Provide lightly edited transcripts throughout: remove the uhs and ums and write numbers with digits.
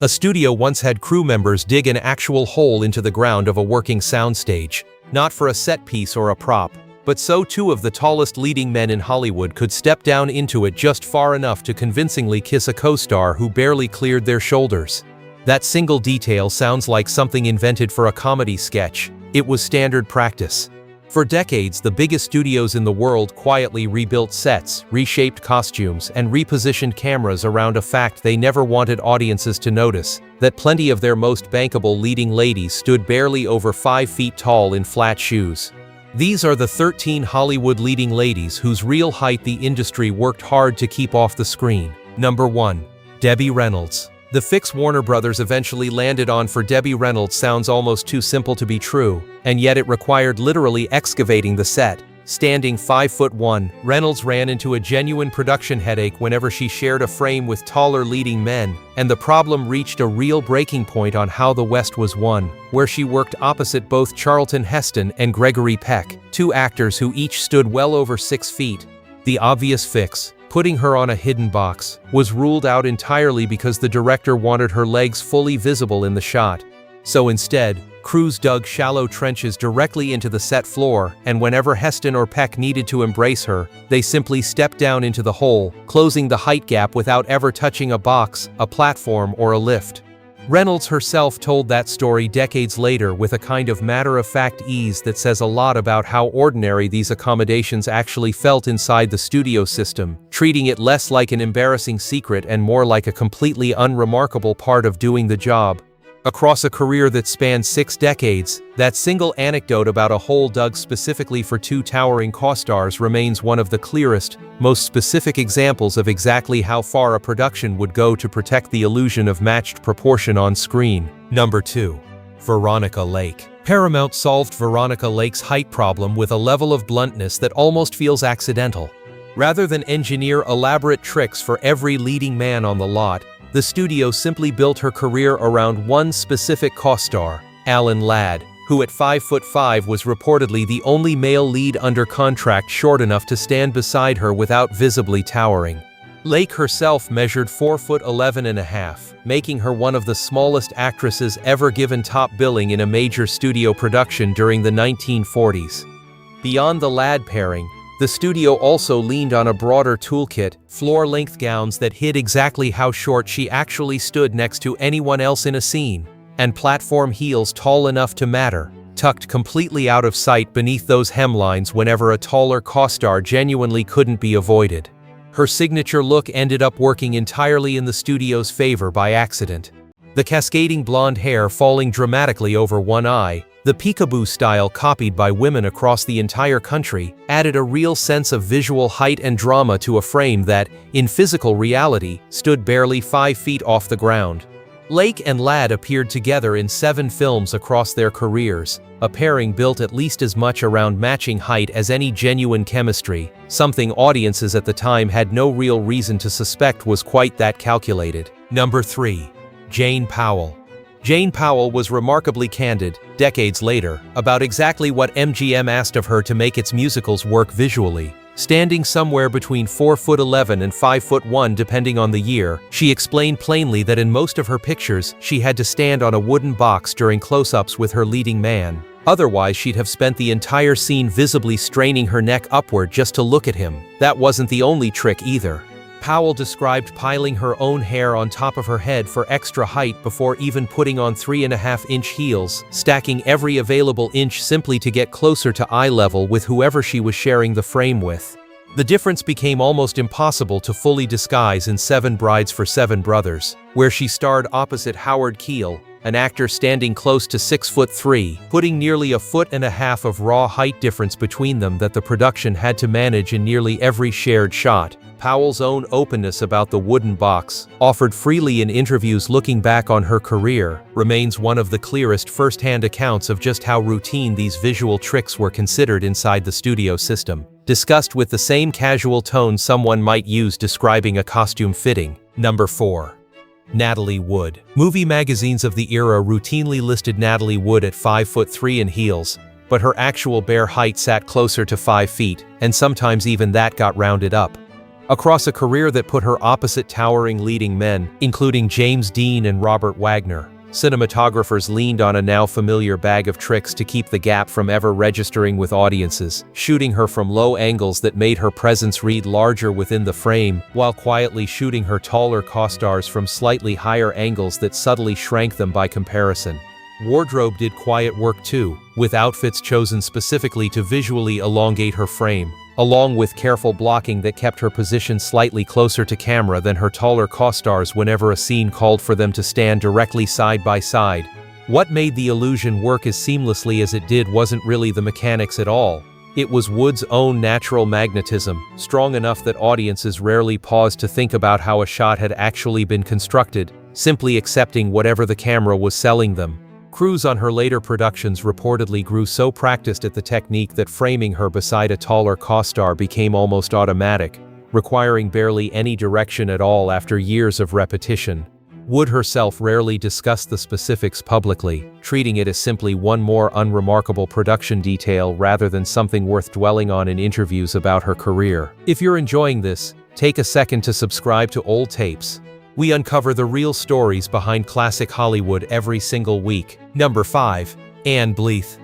A studio once had crew members dig an actual hole into the ground of a working soundstage, not for a set piece or a prop, but so two of the tallest leading men in Hollywood could step down into it just far enough to convincingly kiss a co-star who barely cleared their shoulders. That single detail sounds like something invented for a comedy sketch. It was standard practice. For decades, the biggest studios in the world quietly rebuilt sets, reshaped costumes, and repositioned cameras around a fact they never wanted audiences to notice: that plenty of their most bankable leading ladies stood barely over 5 feet tall in flat shoes. These are the 13 Hollywood leading ladies whose real height the industry worked hard to keep off the screen. Number 1. Debbie Reynolds. The fix Warner Brothers eventually landed on for Debbie Reynolds sounds almost too simple to be true, and yet it required literally excavating the set. Standing 5'1", Reynolds ran into a genuine production headache whenever she shared a frame with taller leading men, and the problem reached a real breaking point on How the West Was Won, where she worked opposite both Charlton Heston and Gregory Peck, two actors who each stood well over 6 feet. The obvious fix, putting her on a hidden box, was ruled out entirely because the director wanted her legs fully visible in the shot. So instead, crews dug shallow trenches directly into the set floor, and whenever Heston or Peck needed to embrace her, they simply stepped down into the hole, closing the height gap without ever touching a box, a platform, or a lift. Reynolds herself told that story decades later with a kind of matter-of-fact ease that says a lot about how ordinary these accommodations actually felt inside the studio system, treating it less like an embarrassing secret and more like a completely unremarkable part of doing the job. Across a career that spanned 6 decades, that single anecdote about a hole dug specifically for 2 towering co-stars remains one of the clearest, most specific examples of exactly how far a production would go to protect the illusion of matched proportion on screen. Number 2. Veronica Lake. Paramount solved Veronica Lake's height problem with a level of bluntness that almost feels accidental. Rather than engineer elaborate tricks for every leading man on the lot, the studio simply built her career around one specific co-star, Alan Ladd, who at 5'5" was reportedly the only male lead under contract short enough to stand beside her without visibly towering. Lake herself measured 4'11½", making her one of the smallest actresses ever given top billing in a major studio production during the 1940s. Beyond the Ladd pairing, the studio also leaned on a broader toolkit, floor-length gowns that hid exactly how short she actually stood next to anyone else in a scene, and platform heels tall enough to matter, tucked completely out of sight beneath those hemlines whenever a taller co-star genuinely couldn't be avoided. Her signature look ended up working entirely in the studio's favor by accident. The cascading blonde hair falling dramatically over one eye, the peekaboo style copied by women across the entire country, added a real sense of visual height and drama to a frame that, in physical reality, stood barely 5 feet off the ground. Lake and Ladd appeared together in 7 films across their careers, a pairing built at least as much around matching height as any genuine chemistry, something audiences at the time had no real reason to suspect was quite that calculated. Number 3. Jane Powell. Jane Powell was remarkably candid, decades later, about exactly what MGM asked of her to make its musicals work visually. Standing somewhere between 4'11" and 5'1" depending on the year, she explained plainly that in most of her pictures, she had to stand on a wooden box during close-ups with her leading man. Otherwise, she'd have spent the entire scene visibly straining her neck upward just to look at him. That wasn't the only trick either. Powell described piling her own hair on top of her head for extra height before even putting on 3.5-inch heels, stacking every available inch simply to get closer to eye level with whoever she was sharing the frame with. The difference became almost impossible to fully disguise in 7 Brides for 7 Brothers, where she starred opposite Howard Keel, an actor standing close to 6'3", putting nearly 1.5 feet of raw height difference between them that the production had to manage in nearly every shared shot. Powell's own openness about the wooden box, offered freely in interviews looking back on her career, remains one of the clearest first-hand accounts of just how routine these visual tricks were considered inside the studio system, discussed with the same casual tone someone might use describing a costume fitting. Number 4. Natalie Wood. Movie magazines of the era routinely listed Natalie Wood at 5'3" in heels, but her actual bare height sat closer to 5 feet, and sometimes even that got rounded up. Across a career that put her opposite towering leading men, including James Dean and Robert Wagner, cinematographers leaned on a now familiar bag of tricks to keep the gap from ever registering with audiences, shooting her from low angles that made her presence read larger within the frame, while quietly shooting her taller co-stars from slightly higher angles that subtly shrank them by comparison. Wardrobe did quiet work too, with outfits chosen specifically to visually elongate her frame, along with careful blocking that kept her position slightly closer to camera than her taller co-stars whenever a scene called for them to stand directly side by side. What made the illusion work as seamlessly as it did wasn't really the mechanics at all. It was Wood's own natural magnetism, strong enough that audiences rarely paused to think about how a shot had actually been constructed, simply accepting whatever the camera was selling them. Crews on her later productions reportedly grew so practiced at the technique that framing her beside a taller co-star became almost automatic, requiring barely any direction at all after years of repetition. Wood herself rarely discussed the specifics publicly, treating it as simply one more unremarkable production detail rather than something worth dwelling on in interviews about her career. If you're enjoying this, take a second to subscribe to Old Tapes. We uncover the real stories behind classic Hollywood every single week. Number 5. Anne Blyth.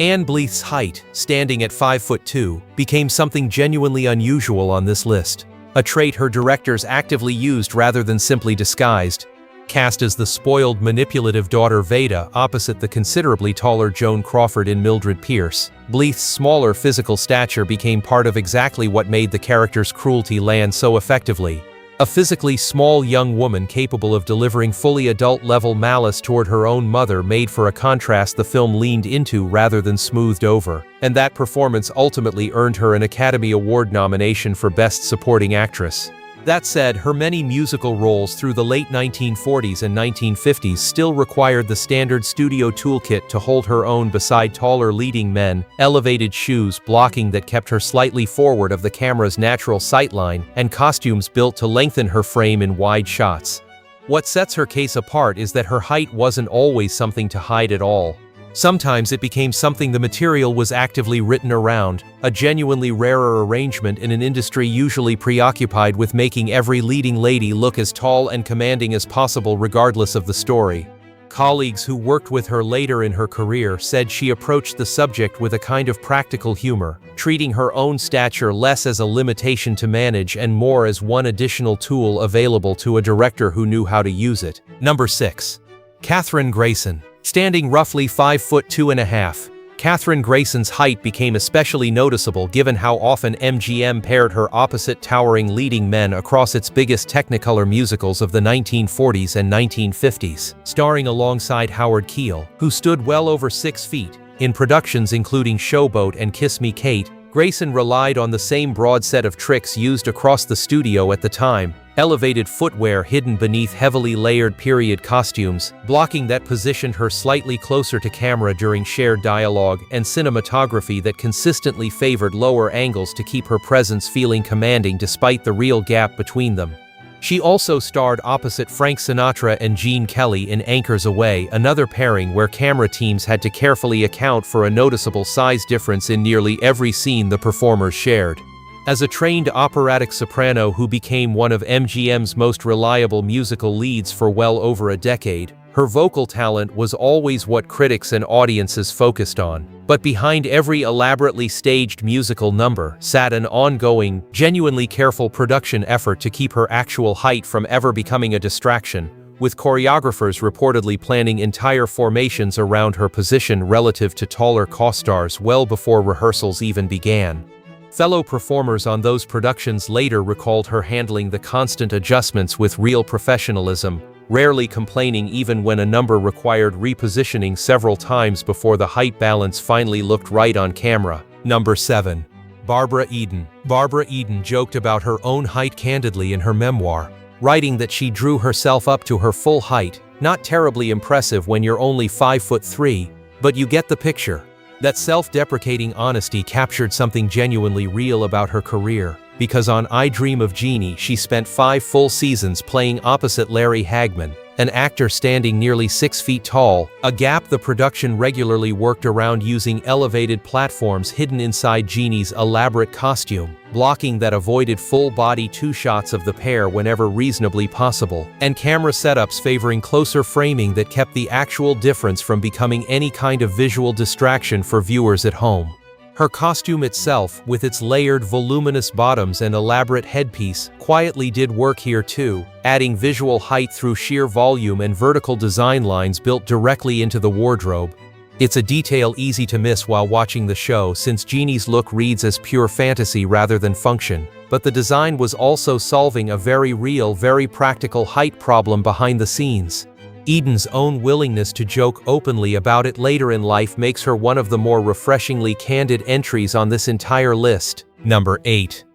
Anne Blyth's height, standing at 5'2", became something genuinely unusual on this list, a trait her directors actively used rather than simply disguised. Cast as the spoiled, manipulative daughter Veda opposite the considerably taller Joan Crawford in Mildred Pierce, Blyth's smaller physical stature became part of exactly what made the character's cruelty land so effectively. A physically small young woman capable of delivering fully adult-level malice toward her own mother made for a contrast the film leaned into rather than smoothed over, and that performance ultimately earned her an Academy Award nomination for Best Supporting Actress. That said, her many musical roles through the late 1940s and 1950s still required the standard studio toolkit to hold her own beside taller leading men, elevated shoes blocking that kept her slightly forward of the camera's natural sightline, and costumes built to lengthen her frame in wide shots. What sets her case apart is that her height wasn't always something to hide at all. Sometimes it became something the material was actively written around, a genuinely rarer arrangement in an industry usually preoccupied with making every leading lady look as tall and commanding as possible regardless of the story. Colleagues who worked with her later in her career said she approached the subject with a kind of practical humor, treating her own stature less as a limitation to manage and more as one additional tool available to a director who knew how to use it. Number 6. Kathryn Grayson. Standing roughly 5'2½", Kathryn Grayson's height became especially noticeable given how often MGM paired her opposite towering leading men across its biggest Technicolor musicals of the 1940s and 1950s, starring alongside Howard Keel, who stood well over 6 feet. In productions including Showboat and Kiss Me Kate, Grayson relied on the same broad set of tricks used across the studio at the time: elevated footwear hidden beneath heavily layered period costumes, blocking that positioned her slightly closer to camera during shared dialogue, and cinematography that consistently favored lower angles to keep her presence feeling commanding despite the real gap between them. She also starred opposite Frank Sinatra and Gene Kelly in Anchors Aweigh, another pairing where camera teams had to carefully account for a noticeable size difference in nearly every scene the performers shared. As a trained operatic soprano who became one of MGM's most reliable musical leads for well over a decade, her vocal talent was always what critics and audiences focused on. But behind every elaborately staged musical number sat an ongoing, genuinely careful production effort to keep her actual height from ever becoming a distraction, with choreographers reportedly planning entire formations around her position relative to taller co-stars well before rehearsals even began. Fellow performers on those productions later recalled her handling the constant adjustments with real professionalism, rarely complaining even when a number required repositioning several times before the height balance finally looked right on camera. Number 7. Barbara Eden. Barbara Eden joked about her own height candidly in her memoir, writing that she drew herself up to her full height, not terribly impressive when you're only 5'3", but you get the picture. That self-deprecating honesty captured something genuinely real about her career, because on I Dream of Jeannie she spent 5 full seasons playing opposite Larry Hagman, an actor standing nearly 6 feet tall, a gap the production regularly worked around using elevated platforms hidden inside Jeannie's elaborate costume, blocking that avoided full-body two-shots of the pair whenever reasonably possible, and camera setups favoring closer framing that kept the actual difference from becoming any kind of visual distraction for viewers at home. Her costume itself, with its layered voluminous bottoms and elaborate headpiece, quietly did work here too, adding visual height through sheer volume and vertical design lines built directly into the wardrobe. It's a detail easy to miss while watching the show since Jeannie's look reads as pure fantasy rather than function, but the design was also solving a very real, very practical height problem behind the scenes. Eden's own willingness to joke openly about it later in life makes her one of the more refreshingly candid entries on this entire list. Number 8.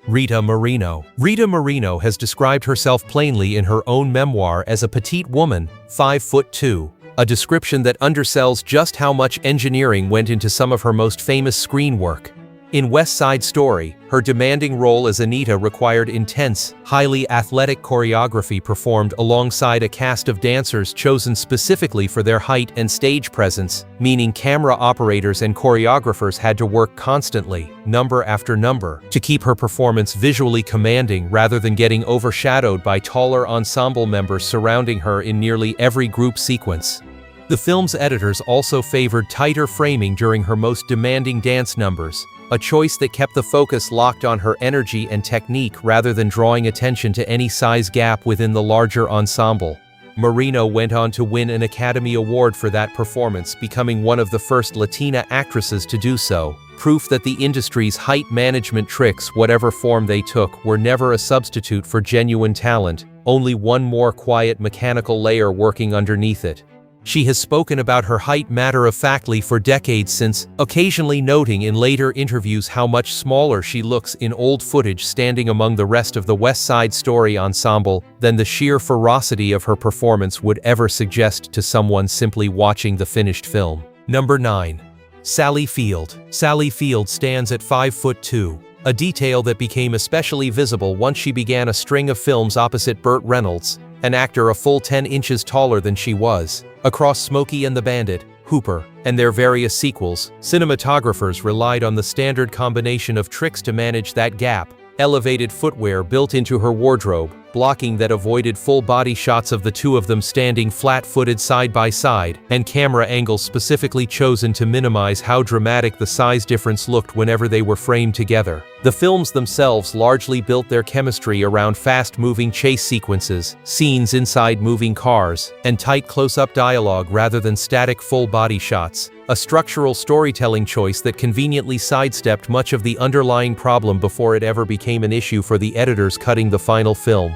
Rita Moreno. Rita Moreno has described herself plainly in her own memoir as a petite woman, 5'2", a description that undersells just how much engineering went into some of her most famous screen work. In West Side Story, her demanding role as Anita required intense, highly athletic choreography performed alongside a cast of dancers chosen specifically for their height and stage presence, meaning camera operators and choreographers had to work constantly, number after number, to keep her performance visually commanding rather than getting overshadowed by taller ensemble members surrounding her in nearly every group sequence. The film's editors also favored tighter framing during her most demanding dance numbers, a choice that kept the focus locked on her energy and technique rather than drawing attention to any size gap within the larger ensemble. Moreno went on to win an Academy Award for that performance, becoming one of the first Latina actresses to do so, proof that the industry's height management tricks, whatever form they took, were never a substitute for genuine talent, only one more quiet mechanical layer working underneath it. She has spoken about her height matter-of-factly for decades since, occasionally noting in later interviews how much smaller she looks in old footage standing among the rest of the West Side Story ensemble than the sheer ferocity of her performance would ever suggest to someone simply watching the finished film. Number 9. Sally Field. Sally Field stands at 5'2", a detail that became especially visible once she began a string of films opposite Burt Reynolds, an actor a full 10 inches taller than she was. Across Smokey and the Bandit, Hooper, and their various sequels, cinematographers relied on the standard combination of tricks to manage that gap: elevated footwear built into her wardrobe, blocking that avoided full-body shots of the two of them standing flat-footed side by side, and camera angles specifically chosen to minimize how dramatic the size difference looked whenever they were framed together. The films themselves largely built their chemistry around fast-moving chase sequences, scenes inside moving cars, and tight close-up dialogue rather than static full-body shots, a structural storytelling choice that conveniently sidestepped much of the underlying problem before it ever became an issue for the editors cutting the final film.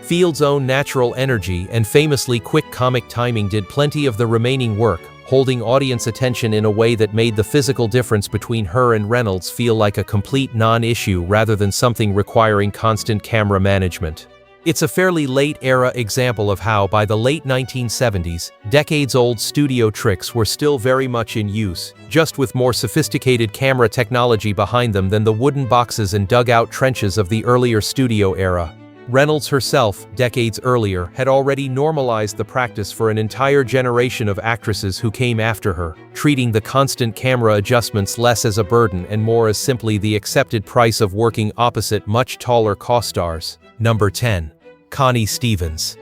Field's own natural energy and famously quick comic timing did plenty of the remaining work, holding audience attention in a way that made the physical difference between her and Reynolds feel like a complete non-issue rather than something requiring constant camera management. It's a fairly late-era example of how, by the late 1970s, decades-old studio tricks were still very much in use, just with more sophisticated camera technology behind them than the wooden boxes and dugout trenches of the earlier studio era. Reynolds herself, decades earlier, had already normalized the practice for an entire generation of actresses who came after her, treating the constant camera adjustments less as a burden and more as simply the accepted price of working opposite much taller co-stars. Number 10. Connie Stevens.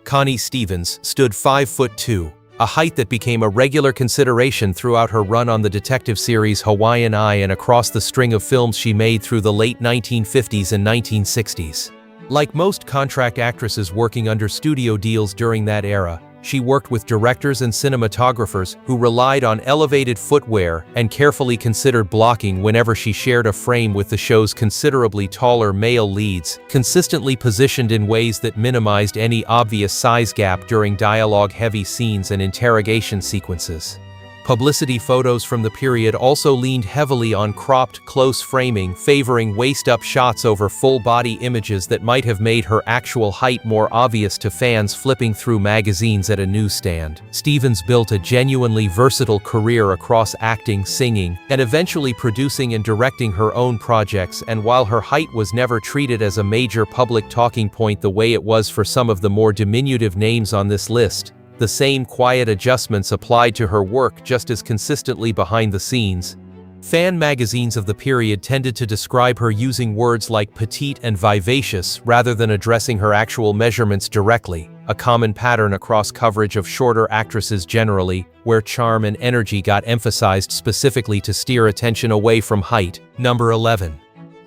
Connie Stevens stood 5'2", a height that became a regular consideration throughout her run on the detective series Hawaiian Eye and across the string of films she made through the late 1950s and 1960s. Like most contract actresses working under studio deals during that era, she worked with directors and cinematographers who relied on elevated footwear and carefully considered blocking whenever she shared a frame with the show's considerably taller male leads, consistently positioned in ways that minimized any obvious size gap during dialogue-heavy scenes and interrogation sequences. Publicity photos from the period also leaned heavily on cropped, close framing, favoring waist-up shots over full-body images that might have made her actual height more obvious to fans flipping through magazines at a newsstand. Stevens built a genuinely versatile career across acting, singing, and eventually producing and directing her own projects, and while her height was never treated as a major public talking point the way it was for some of the more diminutive names on this list, the same quiet adjustments applied to her work just as consistently behind the scenes. Fan magazines of the period tended to describe her using words like petite and vivacious rather than addressing her actual measurements directly, a common pattern across coverage of shorter actresses generally, where charm and energy got emphasized specifically to steer attention away from height. Number 11.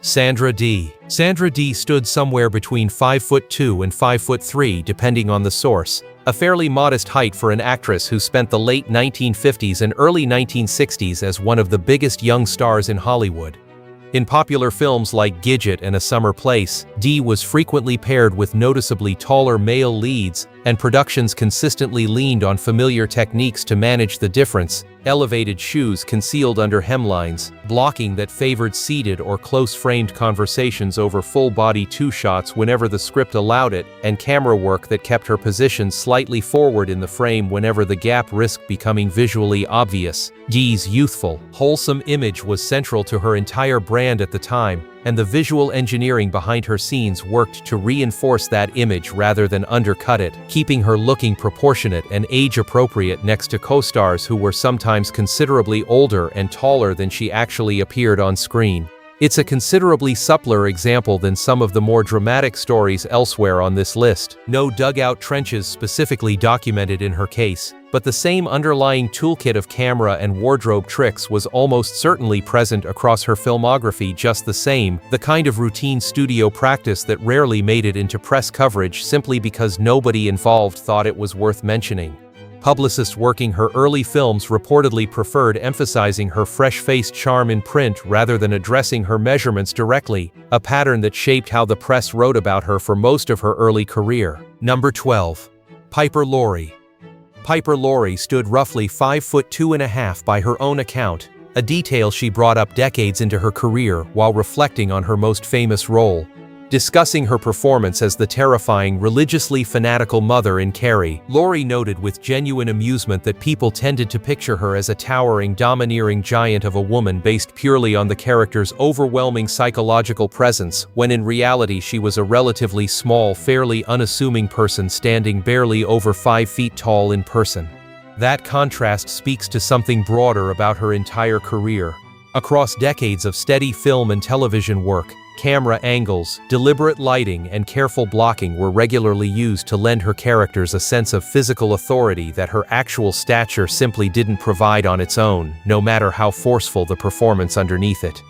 Sandra Dee. Sandra Dee stood somewhere between 5'2" and 5'3" depending on the source, a fairly modest height for an actress who spent the late 1950s and early 1960s as one of the biggest young stars in Hollywood. In popular films like Gidget and A Summer Place, Dee was frequently paired with noticeably taller male leads, and productions consistently leaned on familiar techniques to manage the difference: elevated shoes concealed under hemlines, blocking that favored seated or close-framed conversations over full-body two-shots whenever the script allowed it, and camera work that kept her position slightly forward in the frame whenever the gap risked becoming visually obvious. Dee's youthful, wholesome image was central to her entire brand at the time, and the visual engineering behind her scenes worked to reinforce that image rather than undercut it, keeping her looking proportionate and age-appropriate next to co-stars who were sometimes considerably older and taller than she actually appeared on screen. It's a considerably suppler example than some of the more dramatic stories elsewhere on this list. No dugout trenches specifically documented in her case, but the same underlying toolkit of camera and wardrobe tricks was almost certainly present across her filmography just the same, the kind of routine studio practice that rarely made it into press coverage simply because nobody involved thought it was worth mentioning. Publicists working her early films reportedly preferred emphasizing her fresh-faced charm in print rather than addressing her measurements directly, a pattern that shaped how the press wrote about her for most of her early career. Number 12. Piper Laurie. Piper Laurie stood roughly 5'2.5" by her own account, a detail she brought up decades into her career while reflecting on her most famous role. Discussing her performance as the terrifying, religiously fanatical mother in Carrie, Laurie noted with genuine amusement that people tended to picture her as a towering, domineering giant of a woman based purely on the character's overwhelming psychological presence, when in reality she was a relatively small, fairly unassuming person standing barely over 5 feet tall in person. That contrast speaks to something broader about her entire career. Across decades of steady film and television work, camera angles, deliberate lighting, and careful blocking were regularly used to lend her characters a sense of physical authority that her actual stature simply didn't provide on its own, no matter how forceful the performance underneath it.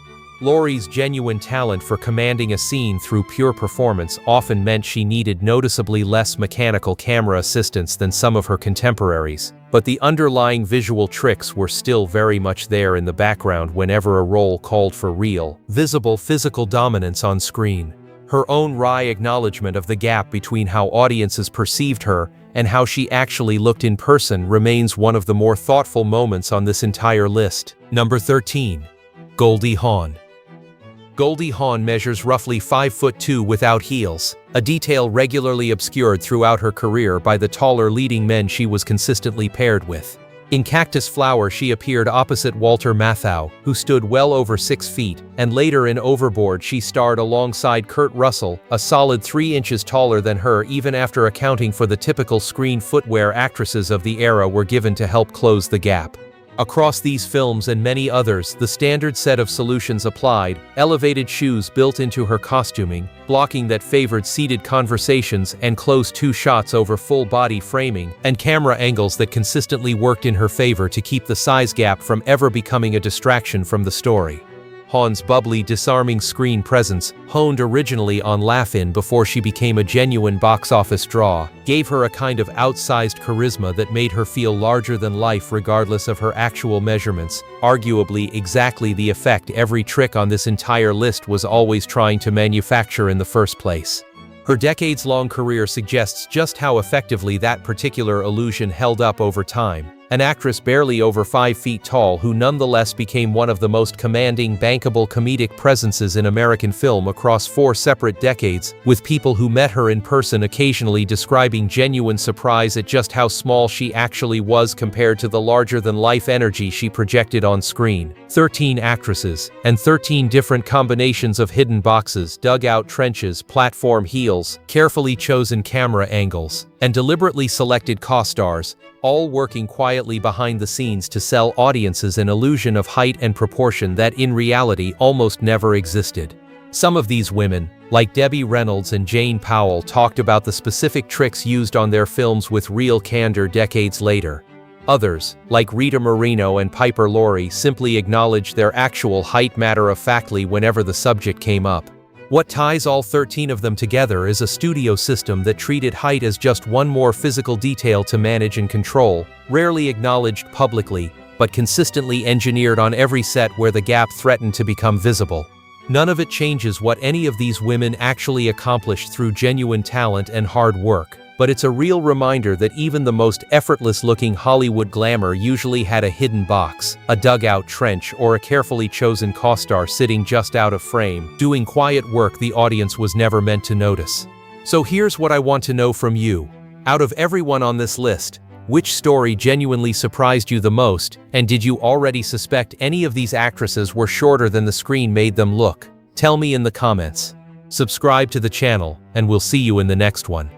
Laurie's genuine talent for commanding a scene through pure performance often meant she needed noticeably less mechanical camera assistance than some of her contemporaries, but the underlying visual tricks were still very much there in the background whenever a role called for real, visible physical dominance on screen. Her own wry acknowledgement of the gap between how audiences perceived her and how she actually looked in person remains one of the more thoughtful moments on this entire list. Number 13. Goldie Hawn. Goldie Hawn measures roughly 5'2" without heels, a detail regularly obscured throughout her career by the taller leading men she was consistently paired with. In Cactus Flower she appeared opposite Walter Matthau, who stood well over 6 feet, and later in Overboard she starred alongside Kurt Russell, a solid 3 inches taller than her even after accounting for the typical screen footwear actresses of the era were given to help close the gap. Across these films and many others, the standard set of solutions applied: elevated shoes built into her costuming, blocking that favored seated conversations and close two shots over full-body framing, and camera angles that consistently worked in her favor to keep the size gap from ever becoming a distraction from the story. Hawn's bubbly, disarming screen presence, honed originally on Laugh-In before she became a genuine box office draw, gave her a kind of outsized charisma that made her feel larger than life regardless of her actual measurements, arguably exactly the effect every trick on this entire list was always trying to manufacture in the first place. Her decades-long career suggests just how effectively that particular illusion held up over time. An actress barely over 5 feet tall who nonetheless became one of the most commanding, bankable comedic presences in American film across 4 separate decades, with people who met her in person occasionally describing genuine surprise at just how small she actually was compared to the larger-than-life energy she projected on screen. 13 actresses, and 13 different combinations of hidden boxes, dugout trenches, platform heels, carefully chosen camera angles, and deliberately selected co-stars, all working quietly behind the scenes to sell audiences an illusion of height and proportion that in reality almost never existed. Some of these women, like Debbie Reynolds and Jane Powell, talked about the specific tricks used on their films with real candor decades later. Others, like Rita Moreno and Piper Laurie, simply acknowledged their actual height matter-of-factly whenever the subject came up. What ties all 13 of them together is a studio system that treated height as just one more physical detail to manage and control, rarely acknowledged publicly, but consistently engineered on every set where the gap threatened to become visible. None of it changes what any of these women actually accomplished through genuine talent and hard work, but it's a real reminder that even the most effortless-looking Hollywood glamour usually had a hidden box, a dugout trench, or a carefully chosen co-star sitting just out of frame, doing quiet work the audience was never meant to notice. So here's what I want to know from you. Out of everyone on this list, which story genuinely surprised you the most, and did you already suspect any of these actresses were shorter than the screen made them look? Tell me in the comments. Subscribe to the channel, and we'll see you in the next one.